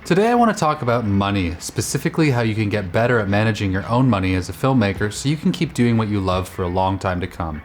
Today I want to talk about money, specifically how you can get better at managing your own money as a filmmaker so you can keep doing what you love for a long time to come.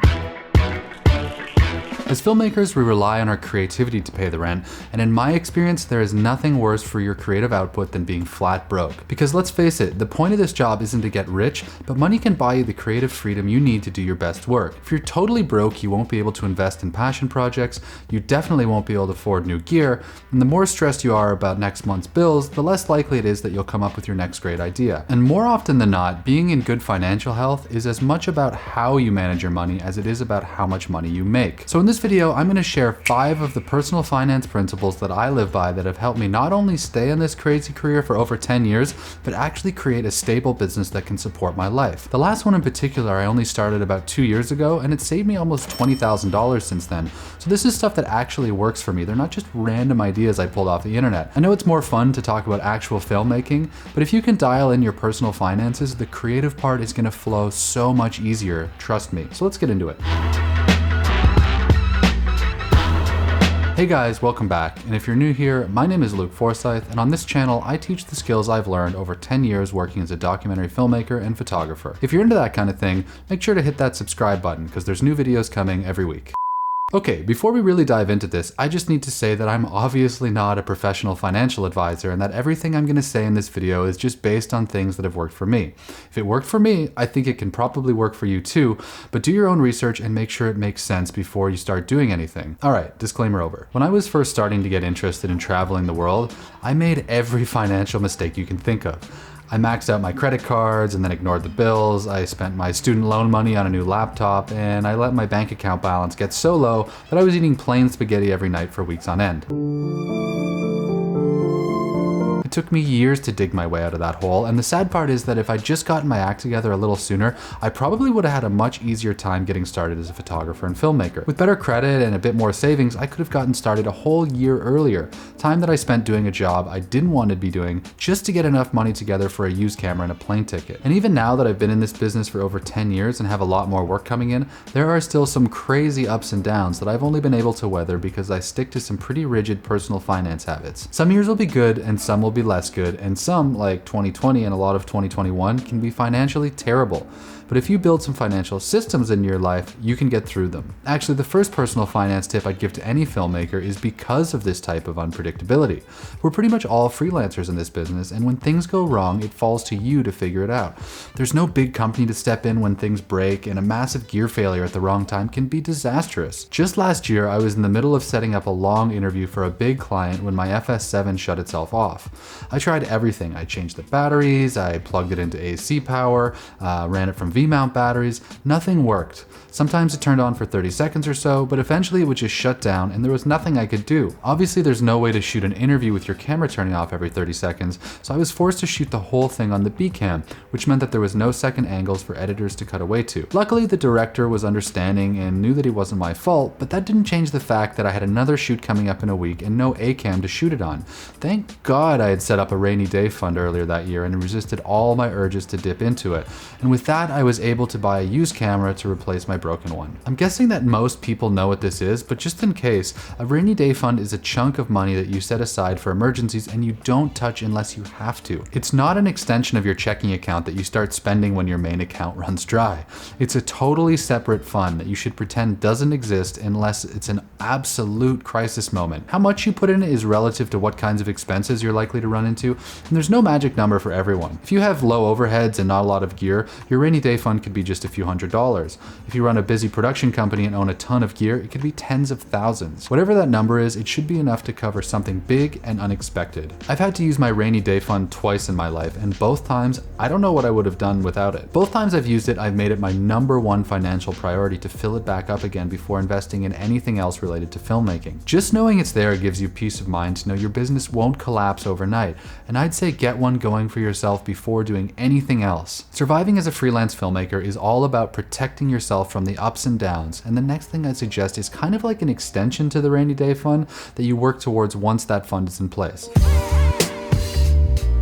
As filmmakers, we rely on our creativity to pay the rent, and in my experience, there is nothing worse for your creative output than being flat broke. Because let's face it, the point of this job isn't to get rich, but money can buy you the creative freedom you need to do your best work. If you're totally broke, you won't be able to invest in passion projects, you definitely won't be able to afford new gear, and the more stressed you are about next month's bills, the less likely it is that you'll come up with your next great idea. And more often than not, being in good financial health is as much about how you manage your money as it is about how much money you make. So in this video, I'm going to share 5 of the personal finance principles that I live by that have helped me not only stay in this crazy career for over 10 years, but actually create a stable business that can support my life. The last one in particular I only started about 2 years ago, and it saved me almost $20,000 since then. So this is stuff that actually works for me. They're not just random ideas I pulled off the internet. I know it's more fun to talk about actual filmmaking, but if you can dial in your personal finances, the creative part is going to flow so much easier, trust me. So let's get into it. Hey guys, welcome back, and if you're new here, my name is Luke Forsyth, and on this channel I teach the skills I've learned over 10 years working as a documentary filmmaker and photographer. If you're into that kind of thing, make sure to hit that subscribe button because there's new videos coming every week. Okay, before we really dive into this, I just need to say that I'm obviously not a professional financial advisor and that everything I'm going to say in this video is just based on things that have worked for me. If it worked for me, I think it can probably work for you too, but do your own research and make sure it makes sense before you start doing anything. Alright, disclaimer over. When I was first starting to get interested in traveling the world, I made every financial mistake you can think of. I maxed out my credit cards and then ignored the bills, I spent my student loan money on a new laptop, and I let my bank account balance get so low that I was eating plain spaghetti every night for weeks on end. It took me years to dig my way out of that hole, and the sad part is that if I'd just gotten my act together a little sooner, I probably would have had a much easier time getting started as a photographer and filmmaker. With better credit and a bit more savings, I could have gotten started a whole year earlier, time that I spent doing a job I didn't want to be doing just to get enough money together for a used camera and a plane ticket. And even now that I've been in this business for over 10 years and have a lot more work coming in, there are still some crazy ups and downs that I've only been able to weather because I stick to some pretty rigid personal finance habits. Some years will be good and some will be less good, and some, like 2020 and a lot of 2021, can be financially terrible. But if you build some financial systems in your life, you can get through them. Actually, the first personal finance tip I'd give to any filmmaker is because of this type of unpredictability. We're pretty much all freelancers in this business, and when things go wrong, it falls to you to figure it out. There's no big company to step in when things break, and a massive gear failure at the wrong time can be disastrous. Just last year, I was in the middle of setting up a long interview for a big client when my FS7 shut itself off. I tried everything. I changed the batteries, I plugged it into AC power, ran it from V-mount batteries. Nothing worked. Sometimes it turned on for 30 seconds or so, but eventually it would just shut down and there was nothing I could do. Obviously there's no way to shoot an interview with your camera turning off every 30 seconds, so I was forced to shoot the whole thing on the B-cam, which meant that there was no second angles for editors to cut away to. Luckily the director was understanding and knew that it wasn't my fault, but that didn't change the fact that I had another shoot coming up in a week and no A-cam to shoot it on. Thank God I had set up a rainy day fund earlier that year and resisted all my urges to dip into it, and with that I was able to buy a used camera to replace my broken one. I'm guessing that most people know what this is, but just in case, a rainy day fund is a chunk of money that you set aside for emergencies and you don't touch unless you have to. It's not an extension of your checking account that you start spending when your main account runs dry. It's a totally separate fund that you should pretend doesn't exist unless it's an absolute crisis moment. How much you put in it is relative to what kinds of expenses you're likely to run into, and there's no magic number for everyone. If you have low overheads and not a lot of gear, your rainy day fund could be just a few $100s. If you run a busy production company and own a ton of gear, it could be tens of thousands. Whatever that number is, it should be enough to cover something big and unexpected. I've had to use my rainy day fund twice in my life, and both times, I don't know what I would have done without it. Both times I've used it, I've made it my #1 financial priority to fill it back up again before investing in anything else related to filmmaking. Just knowing it's there gives you peace of mind to know your business won't collapse overnight, and I'd say get one going for yourself before doing anything else. Surviving as a freelance filmmaker is all about protecting yourself from the ups and downs, and the next thing I'd suggest is kind of like an extension to the rainy day fund that you work towards once that fund is in place.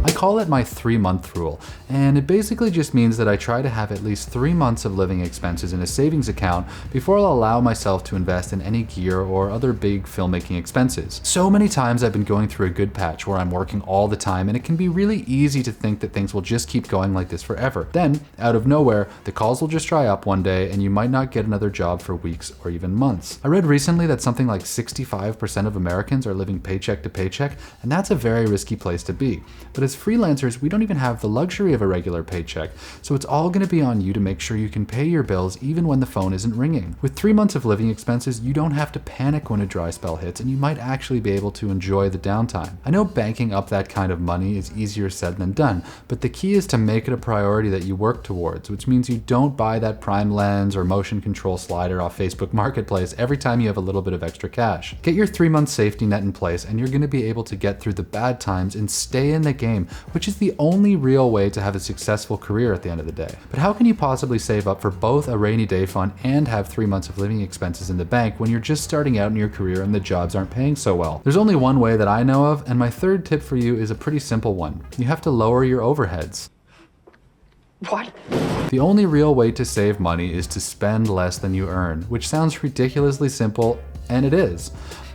I call it my 3-month rule, and it basically just means that I try to have at least 3 months of living expenses in a savings account before I'll allow myself to invest in any gear or other big filmmaking expenses. So many times I've been going through a good patch where I'm working all the time, and it can be really easy to think that things will just keep going like this forever. Then, out of nowhere, the calls will just dry up one day and you might not get another job for weeks or even months. I read recently that something like 65% of Americans are living paycheck to paycheck, and that's a very risky place to be. But as freelancers, we don't even have the luxury of a regular paycheck, so it's all going to be on you to make sure you can pay your bills even when the phone isn't ringing. With 3 months of living expenses, you don't have to panic when a dry spell hits, and you might actually be able to enjoy the downtime. I know banking up that kind of money is easier said than done, but the key is to make it a priority that you work towards, which means you don't buy that prime lens or motion control slider off Facebook Marketplace every time you have a little bit of extra cash. Get your 3-month safety net in place and you're going to be able to get through the bad times and stay in the game, which is the only real way to have a successful career at the end of the day. But how can you possibly save up for both a rainy day fund and have 3 months of living expenses in the bank when you're just starting out in your career and the jobs aren't paying so well? There's only one way that I know of, and my third tip for you is a pretty simple one. You have to lower your overheads. What? The only real way to save money is to spend less than you earn, which sounds ridiculously simple, and it is.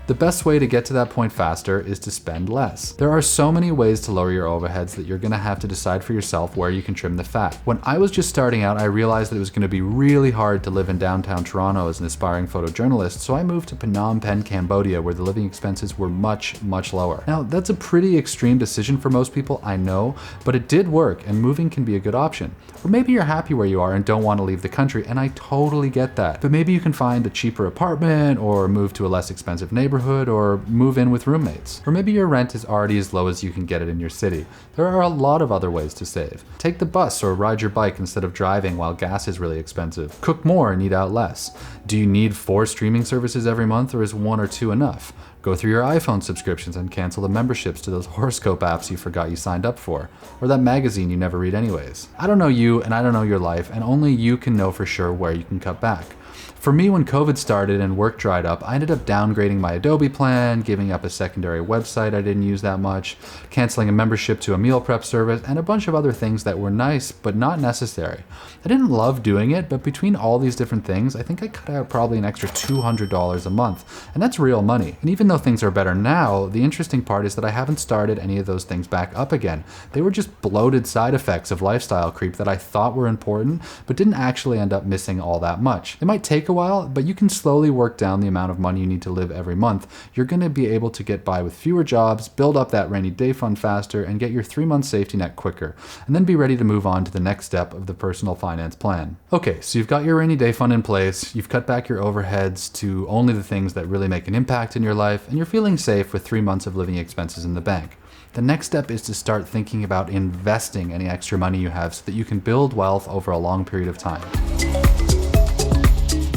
The best way to get to that point faster is to spend less. There are so many ways to lower your overheads that you're gonna have to decide for yourself where you can trim the fat. When I was just starting out, I realized that it was gonna be really hard to live in downtown Toronto as an aspiring photojournalist, so I moved to Phnom Penh, Cambodia, where the living expenses were much, much lower. Now, that's a pretty extreme decision for most people, I know, but it did work, and moving can be a good option. Or maybe you're happy where you are and don't want to leave the country, and I totally get that. But maybe you can find a cheaper apartment, or move to a less expensive neighborhood, or move in with roommates. Or maybe your rent is already as low as you can get it in your city. There are a lot of other ways to save. Take the bus or ride your bike instead of driving while gas is really expensive. Cook more and eat out less. Do you need 4 streaming services every month, or is 1 or 2 enough? Go through your iPhone subscriptions and cancel the memberships to those horoscope apps you forgot you signed up for, or that magazine you never read anyways. I don't know you and I don't know your life, and only you can know for sure where you can cut back. For me, when COVID started and work dried up, I ended up downgrading my Adobe plan, giving up a secondary website I didn't use that much, canceling a membership to a meal prep service, and a bunch of other things that were nice but not necessary. I didn't love doing it, but between all these different things, I think I cut out probably an extra $200 a month, and that's real money. And even though things are better now, the interesting part is that I haven't started any of those things back up again. They were just bloated side effects of lifestyle creep that I thought were important, but didn't actually end up missing all that much. It might take a while, but you can slowly work down the amount of money you need to live every month. You're going to be able to get by with fewer jobs, build up that rainy day fund faster, and get your 3-month safety net quicker, and then be ready to move on to the next step of the personal finance plan. Okay, so you've got your rainy day fund in place, you've cut back your overheads to only the things that really make an impact in your life, and you're feeling safe with 3 months of living expenses in the bank. The next step is to start thinking about investing any extra money you have so that you can build wealth over a long period of time.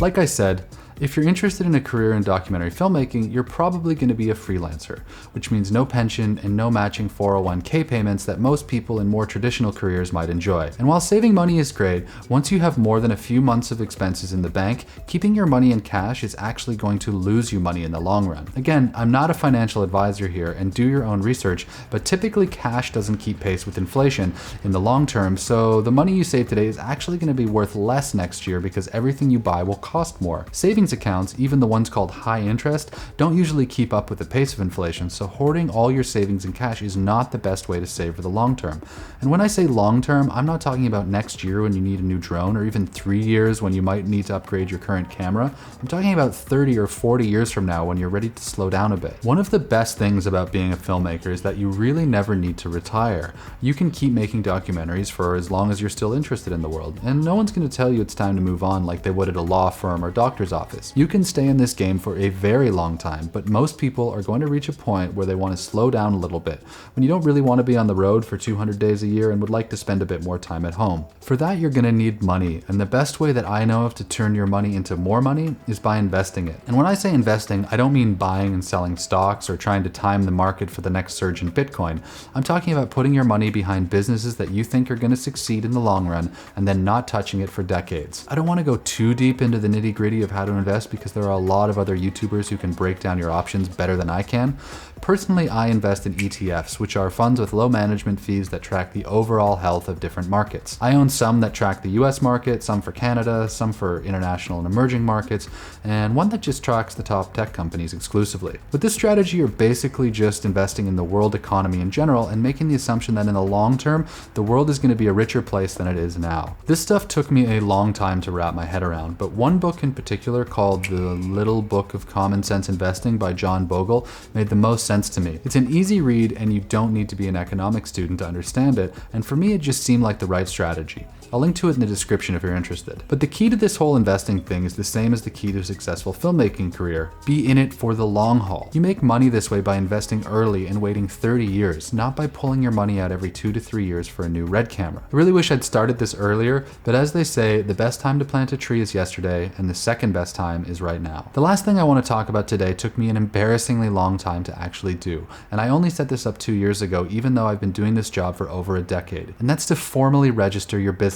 Like I said, if you're interested in a career in documentary filmmaking, you're probably going to be a freelancer, which means no pension and no matching 401k payments that most people in more traditional careers might enjoy. And while saving money is great, once you have more than a few months of expenses in the bank, keeping your money in cash is actually going to lose you money in the long run. Again, I'm not a financial advisor here, and do your own research, but typically cash doesn't keep pace with inflation in the long term, so the money you save today is actually going to be worth less next year because everything you buy will cost more. Savings accounts, even the ones called high interest, don't usually keep up with the pace of inflation, so hoarding all your savings in cash is not the best way to save for the long term. And when I say long term, I'm not talking about next year when you need a new drone, or even 3 years when you might need to upgrade your current camera. I'm talking about 30 or 40 years from now when you're ready to slow down a bit. One of the best things about being a filmmaker is that you really never need to retire. You can keep making documentaries for as long as you're still interested in the world, and no one's going to tell you it's time to move on like they would at a law firm or doctor's office. You can stay in this game for a very long time, but most people are going to reach a point where they want to slow down a little bit, when you don't really want to be on the road for 200 days a year and would like to spend a bit more time at home. For that, you're going to need money, and the best way that I know of to turn your money into more money is by investing it. And when I say investing, I don't mean buying and selling stocks or trying to time the market for the next surge in Bitcoin. I'm talking about putting your money behind businesses that you think are going to succeed in the long run and then not touching it for decades. I don't want to go too deep into the nitty-gritty of how to invest because there are a lot of other YouTubers who can break down your options better than I can. Personally, I invest in ETFs, which are funds with low management fees that track the overall health of different markets. I own some that track the US market, some for Canada, some for international and emerging markets, and one that just tracks the top tech companies exclusively. With this strategy, you're basically just investing in the world economy in general and making the assumption that in the long term, the world is going to be a richer place than it is now. This stuff took me a long time to wrap my head around, but one book in particular called The Little Book of Common Sense Investing by John Bogle made the most sense to me. It's an easy read and you don't need to be an economics student to understand it, and for me it just seemed like the right strategy. I'll link to it in the description if you're interested. But the key to this whole investing thing is the same as the key to a successful filmmaking career. Be in it for the long haul. You make money this way by investing early and waiting 30 years, not by pulling your money out every 2 to 3 years for a new Red camera. I really wish I'd started this earlier, but as they say, the best time to plant a tree is yesterday, and the second best time is right now. The last thing I want to talk about today took me an embarrassingly long time to actually do, and I only set this up 2 years ago, even though I've been doing this job for over a decade, and that's to formally register your business.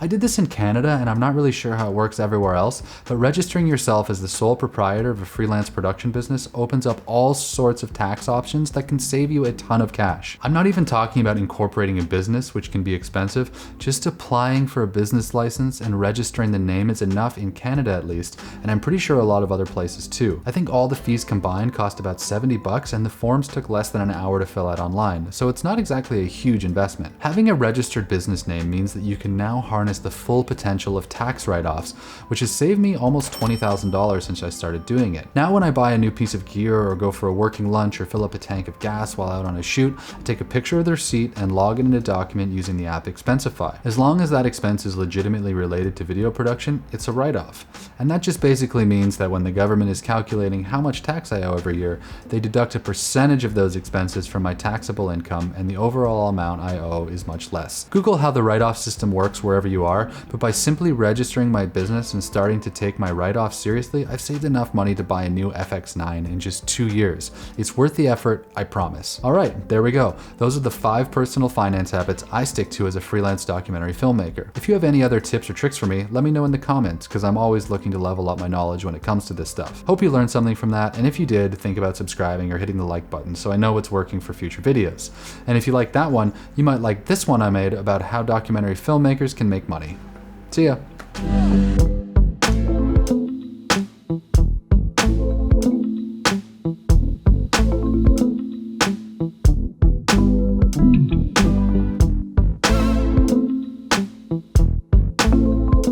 I did this in Canada, and I'm not really sure how it works everywhere else, but registering yourself as the sole proprietor of a freelance production business opens up all sorts of tax options that can save you a ton of cash. I'm not even talking about incorporating a business, which can be expensive. Just applying for a business license and registering the name is enough in Canada at least, and I'm pretty sure a lot of other places too. I think all the fees combined cost about $70, and the forms took less than an hour to fill out online, so it's not exactly a huge investment. Having a registered business name means that you can now harness the full potential of tax write-offs, which has saved me almost $20,000 since I started doing it. Now when I buy a new piece of gear or go for a working lunch or fill up a tank of gas while out on a shoot, I take a picture of the receipt and log it in a document using the app Expensify. As long as that expense is legitimately related to video production, it's a write-off. And that just basically means that when the government is calculating how much tax I owe every year, they deduct a percentage of those expenses from my taxable income, and the overall amount I owe is much less. Google how the write-off system works wherever you are, but by simply registering my business and starting to take my write-off seriously, I've saved enough money to buy a new FX9 in just 2 years. It's worth the effort, I promise. All right, there we go. Those are the 5 personal finance habits I stick to as a freelance documentary filmmaker. If you have any other tips or tricks for me, let me know in the comments, because I'm always looking to level up my knowledge when it comes to this stuff. Hope you learned something from that, and if you did, think about subscribing or hitting the like button so I know what's working for future videos. And if you like that one, you might like this one I made about how documentary filmmakers can make money. See ya.